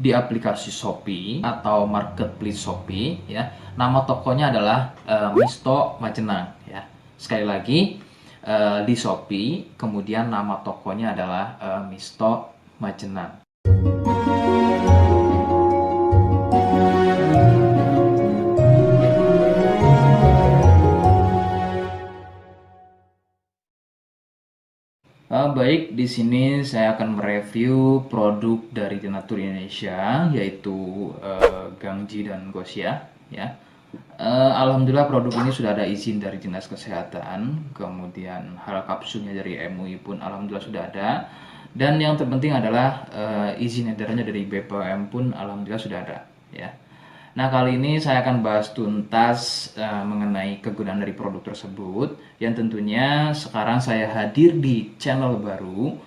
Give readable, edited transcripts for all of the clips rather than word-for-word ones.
di aplikasi Shopee atau marketplace Shopee ya. Nama tokonya adalah Misto Majenang ya. Sekali lagi di Shopee, kemudian nama tokonya adalah Misto Majenang. Baik, di sini saya akan mereview produk dari Denatur Indonesia, yaitu Gangji dan Gosia. Ya, alhamdulillah produk ini sudah ada izin dari Dinas Kesehatan, kemudian hal kapsulnya dari MUI pun alhamdulillah sudah ada, dan yang terpenting adalah izin edarnya dari BPOM pun alhamdulillah sudah ada. Ya. Nah, kali ini saya akan bahas tuntas mengenai kegunaan dari produk tersebut, yang tentunya sekarang saya hadir di channel baru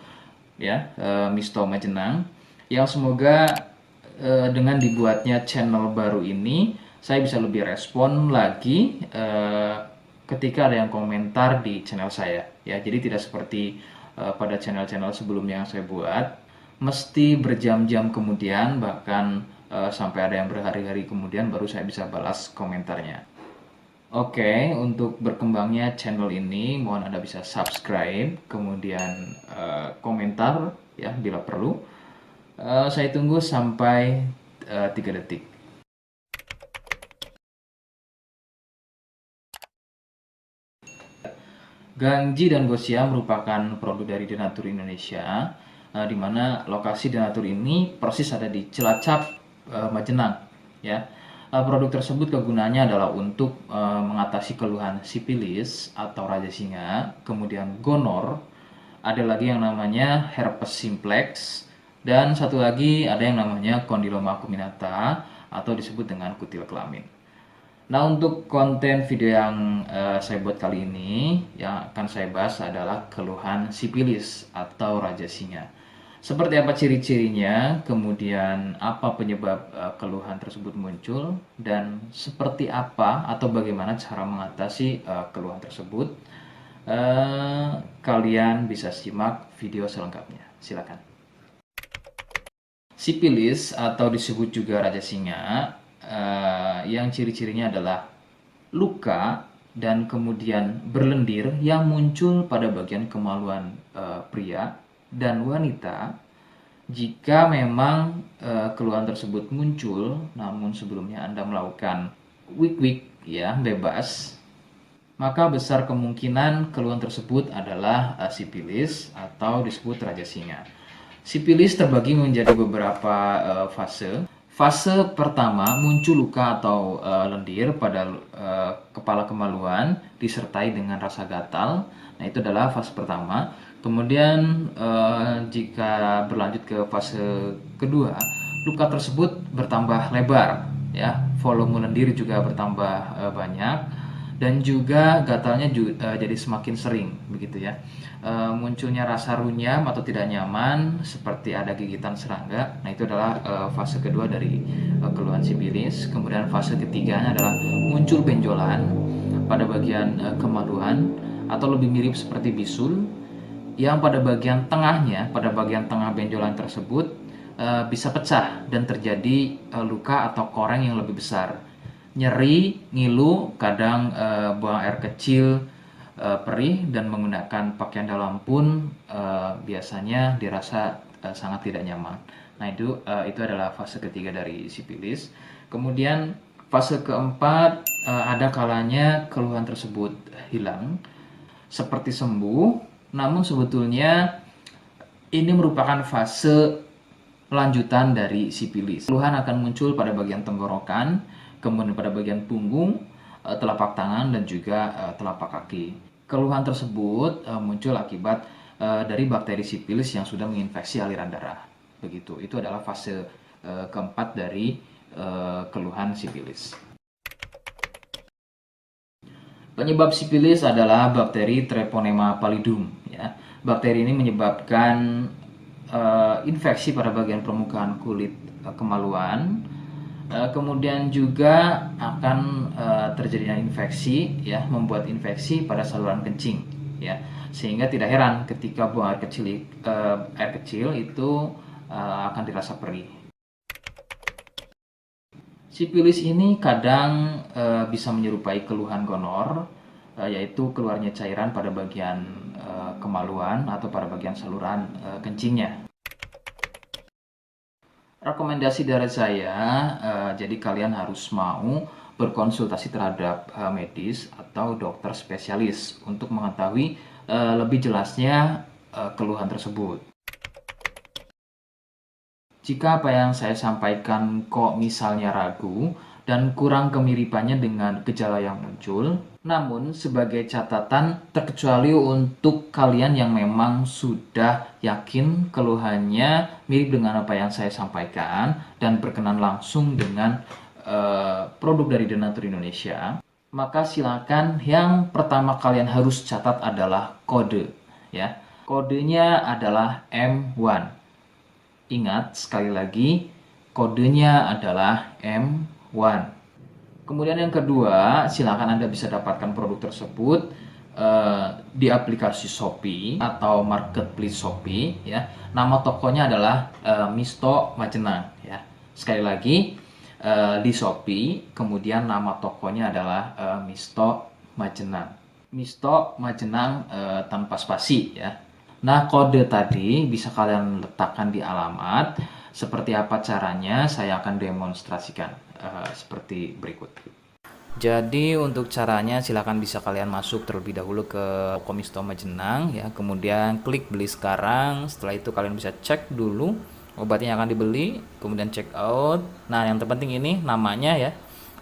ya, Misto Majenang, yang semoga dengan dibuatnya channel baru ini saya bisa lebih respon lagi ketika ada yang komentar di channel saya ya. Jadi tidak seperti pada channel-channel sebelumnya yang saya buat, mesti berjam-jam kemudian, bahkan sampai ada yang berhari-hari kemudian baru saya bisa balas komentarnya. Oke, untuk berkembangnya channel ini mohon Anda bisa subscribe, kemudian komentar ya bila perlu. Saya tunggu sampai 3 detik. Gangji dan Gosia merupakan produk dari Denatur Indonesia, di mana lokasi Denatur ini persis ada di Cilacap, Majenang. Ya, produk tersebut kegunaannya adalah untuk mengatasi keluhan sipilis atau raja singa, kemudian gonor, ada lagi yang namanya herpes simplex, dan satu lagi ada yang namanya kondiloma acuminata atau disebut dengan kutil kelamin. Nah, untuk konten video yang saya buat kali ini, yang akan saya bahas adalah keluhan sipilis atau raja singa. Seperti apa ciri-cirinya, kemudian apa penyebab keluhan tersebut muncul, dan seperti apa atau bagaimana cara mengatasi keluhan tersebut. Kalian bisa simak video selengkapnya. Silakan. Sipilis atau disebut juga raja singa, yang ciri-cirinya adalah luka dan kemudian berlendir yang muncul pada bagian kemaluan pria dan wanita jika memang keluhan tersebut muncul namun sebelumnya Anda melakukan wik-wik ya bebas, maka besar kemungkinan keluhan tersebut adalah sipilis atau disebut raja singa. Sipilis terbagi menjadi beberapa fase. Fase pertama muncul luka atau lendir pada kepala kemaluan disertai dengan rasa gatal. Nah, itu adalah fase pertama. Kemudian jika berlanjut ke fase kedua, luka tersebut bertambah lebar, ya, volume lendir juga bertambah banyak, dan juga gatalnya jadi semakin sering, begitu ya. Munculnya rasa runyam atau tidak nyaman seperti ada gigitan serangga. Nah, itu adalah fase kedua dari keluhan sipilis. Kemudian fase ketiganya adalah muncul benjolan pada bagian kemaluan atau lebih mirip seperti bisul, yang pada bagian tengahnya, pada bagian tengah benjolan tersebut bisa pecah dan terjadi luka atau koreng yang lebih besar. Nyeri, ngilu, kadang buang air kecil, perih, dan menggunakan pakaian dalam pun biasanya dirasa sangat tidak nyaman. Nah, itu adalah fase ketiga dari sipilis. Kemudian fase keempat, ada kalanya keluhan tersebut hilang seperti sembuh, namun sebetulnya ini merupakan fase lanjutan dari sipilis. Keluhan akan muncul pada bagian tenggorokan, kemudian pada bagian punggung, telapak tangan, dan juga telapak kaki. Keluhan tersebut muncul akibat dari bakteri sipilis yang sudah menginfeksi aliran darah. Begitu. Itu adalah fase keempat dari keluhan sipilis. Penyebab sipilis adalah bakteri Treponema pallidum. Ya. Bakteri ini menyebabkan infeksi pada bagian permukaan kulit kemaluan. Kemudian juga akan terjadinya infeksi, ya, membuat infeksi pada saluran kencing, ya, sehingga tidak heran ketika buang air kecil itu akan dirasa perih. Sipilis ini kadang bisa menyerupai keluhan gonor, yaitu keluarnya cairan pada bagian kemaluan atau pada bagian saluran kencingnya. Rekomendasi dari saya, jadi kalian harus mau berkonsultasi terhadap medis atau dokter spesialis untuk mengetahui lebih jelasnya keluhan tersebut. Jika apa yang saya sampaikan kok misalnya ragu dan kurang kemiripannya dengan gejala yang muncul, namun sebagai catatan terkecuali untuk kalian yang memang sudah yakin keluhannya mirip dengan apa yang saya sampaikan dan berkenan langsung dengan produk dari Denatur Indonesia, maka silakan yang pertama kalian harus catat adalah kode, ya. Kodenya adalah M1. Ingat, sekali lagi, kodenya adalah M1. Kemudian yang kedua, silakan Anda bisa dapatkan produk tersebut di aplikasi Shopee atau marketplace Shopee, ya. Nama tokonya adalah Misto Majenang, ya. Sekali lagi, di Shopee, kemudian nama tokonya adalah Misto Majenang. Misto Majenang tanpa spasi, ya. Nah, kode tadi bisa kalian letakkan di alamat. Seperti apa caranya, saya akan demonstrasikan seperti berikut. Jadi untuk caranya silakan bisa kalian masuk terlebih dahulu ke toko Misto Majenang, ya. Kemudian klik beli sekarang. Setelah itu kalian bisa cek dulu obatnya yang akan dibeli, kemudian check out. Nah, yang terpenting ini namanya, ya.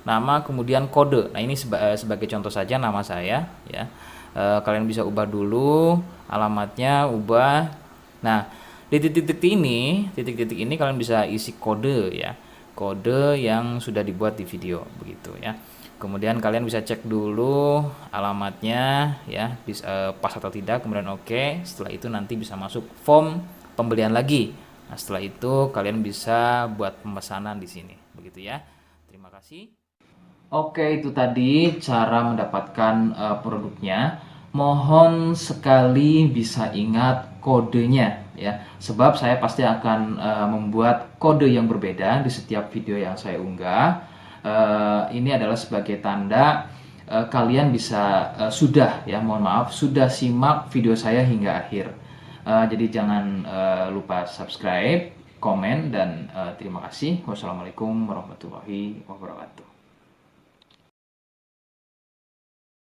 Nama kemudian kode. Nah, ini sebagai contoh saja nama saya, ya. Kalian bisa ubah dulu alamatnya, ubah. Nah, di titik-titik ini kalian bisa isi kode, ya, kode yang sudah dibuat di video begitu, ya. Kemudian kalian bisa cek dulu alamatnya, ya, pas atau tidak, kemudian oke. Setelah itu nanti bisa masuk form pembelian lagi. Nah, setelah itu kalian bisa buat pemesanan di sini begitu, ya. Terima kasih. Oke, itu tadi cara mendapatkan produknya. Mohon sekali bisa ingat kodenya, ya. Sebab saya pasti akan membuat kode yang berbeda di setiap video yang saya unggah. Ini adalah sebagai tanda kalian bisa sudah, ya, mohon maaf, sudah simak video saya hingga akhir. Jadi jangan lupa subscribe, komen, dan terima kasih. Wassalamualaikum warahmatullahi wabarakatuh.